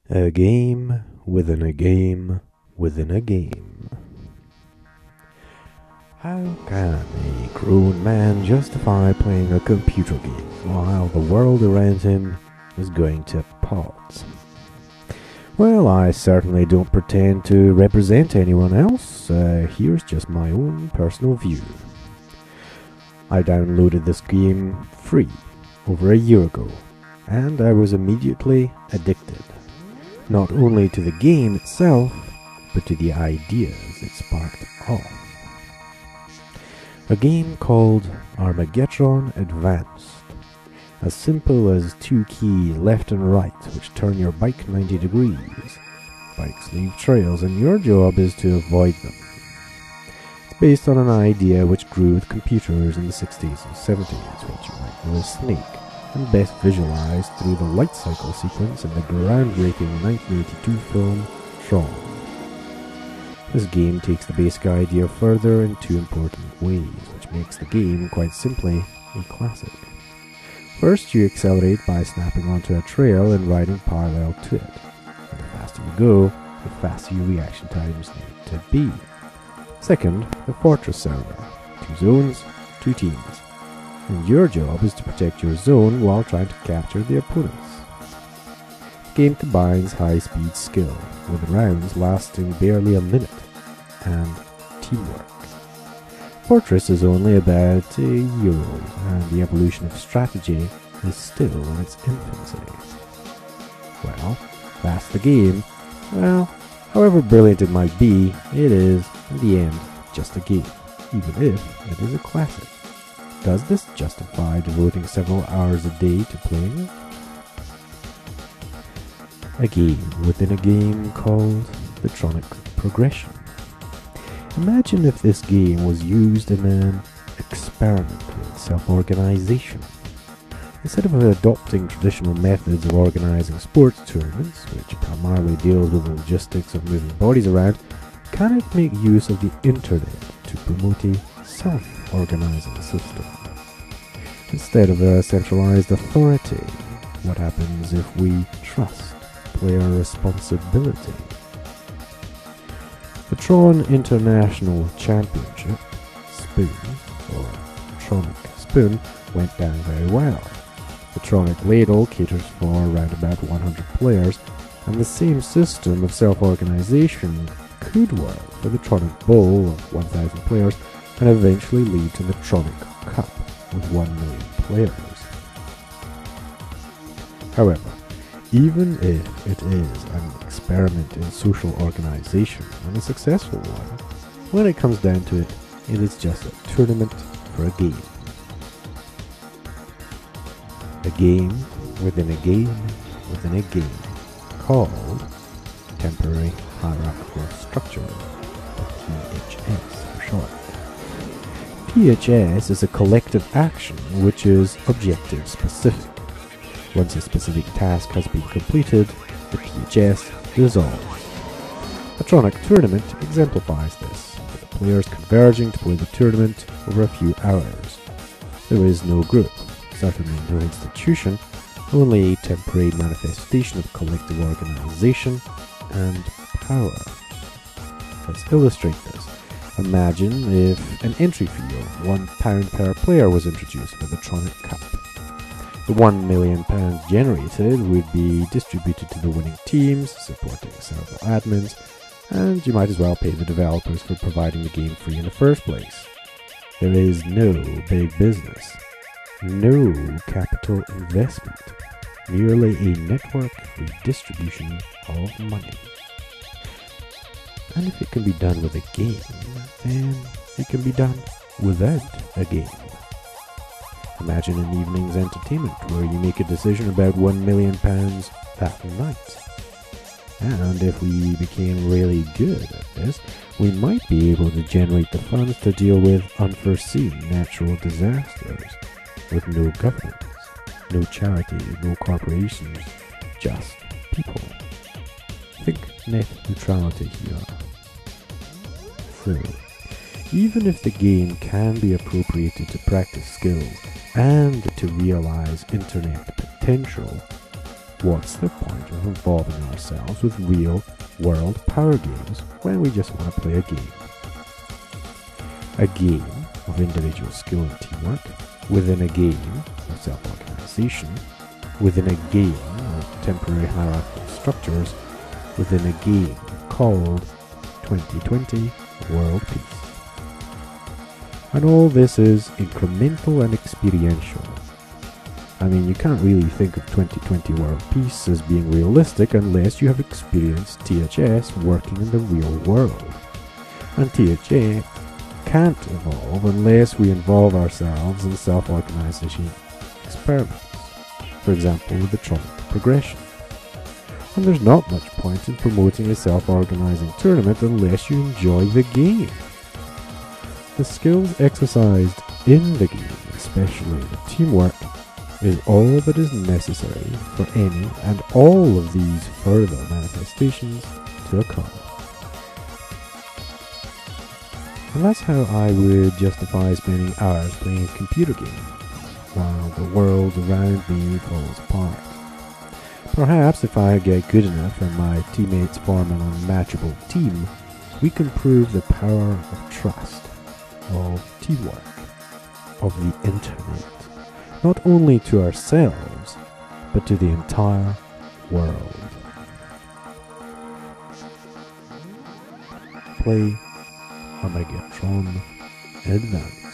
A game within a game within a game. How can a grown man justify playing a computer game while the world around him is going to pot? Well, I certainly don't pretend to represent anyone else. Here's just my own personal view. I downloaded this game free over a year ago, and I was immediately addicted. Not only to the game itself, but to the ideas it sparked off. A game called Armageddon Advanced. As simple as two keys left and right which turn your bike 90 degrees. Bikes leave trails and your job is to avoid them. It's based on an idea which grew with computers in the 60s and 70s, which you might know as Snake, and best visualized through the light cycle sequence in the groundbreaking 1982 film Tron. This game takes the basic idea further in two important ways, which makes the game quite simply a classic. First, you accelerate by snapping onto a trail and riding parallel to it. And the faster you go, the faster your reaction times need to be. Second, the Fortress server. 2 zones, 2 teams. And your job is to protect your zone while trying to capture the opponents. The game combines high-speed skill, with rounds lasting barely a minute, and teamwork. Fortress is only about a year old, and the evolution of strategy is still in its infancy. Well, that's the game. Well, however brilliant it might be, it is, in the end, just a game, even if it is a classic. Does this justify devoting several hours a day to playing it? A game within a game called the Tronic Progression. Imagine if this game was used in an experiment with self-organization. Instead of adopting traditional methods of organizing sports tournaments, which primarily deals with the logistics of moving bodies around, can it make use of the internet to promote a self-organizing system? Instead of a centralized authority, what happens if we trust player responsibility? The Tron International Championship, Spoon, or Tronic Spoon, went down very well. The Tronic Ladle caters for around about 100 players, and the same system of self-organization could work for the Tronic Bowl of 1,000 players and eventually lead to the Tronic Cup with 1 million players. However, even if it is an experiment in social organization and a successful one, when it comes down to it, it is just a tournament for a game. A game within a game within a game, called Temporary Hierarchical Structure, or THS for short. THS is a collective action which is objective specific. Once a specific task has been completed, the THS dissolves. A Tronic tournament exemplifies this, with the players converging to play the tournament over a few hours. There is no group, certainly no institution, only a temporary manifestation of collective organization and power. Let's illustrate this. Imagine if an entry fee of £1 per player was introduced for the Tronic Cup. The £1 million generated would be distributed to the winning teams, supporting several admins, and you might as well pay the developers for providing the game free in the first place. There is no big business, no capital investment, merely a network redistribution of money. And if it can be done with a game, then it can be done without a game. Imagine an evening's entertainment where you make a decision about £1 million that night. And if we became really good at this, we might be able to generate the funds to deal with unforeseen natural disasters, with no governments, no charity, no corporations, just people. Think net neutrality here. So, even if the game can be appropriated to practice skills and to realize internet potential, What's the point of involving ourselves with real-world power games when we just want to play a game? A game of individual skill and teamwork, within a game of self-organization, within a game of temporary hierarchical structures, within a game called 2020 World Peace. And all this is incremental and experiential. I mean, you can't really think of 2020 World Peace as being realistic unless you have experienced THS working in the real world. And THS can't evolve unless we involve ourselves in self-organization experiments. For example, with the tron progression. And there's not much point in promoting a self-organizing tournament unless you enjoy the game. The skills exercised in the game, especially the teamwork, is all that is necessary for any and all of these further manifestations to occur. And that's how I would justify spending hours playing a computer game, while the world around me falls apart. Perhaps if I get good enough and my teammates form an unmatchable team, we can prove the power of trust, of teamwork, of the internet, not only to ourselves, but to the entire world. Play Tron Advance.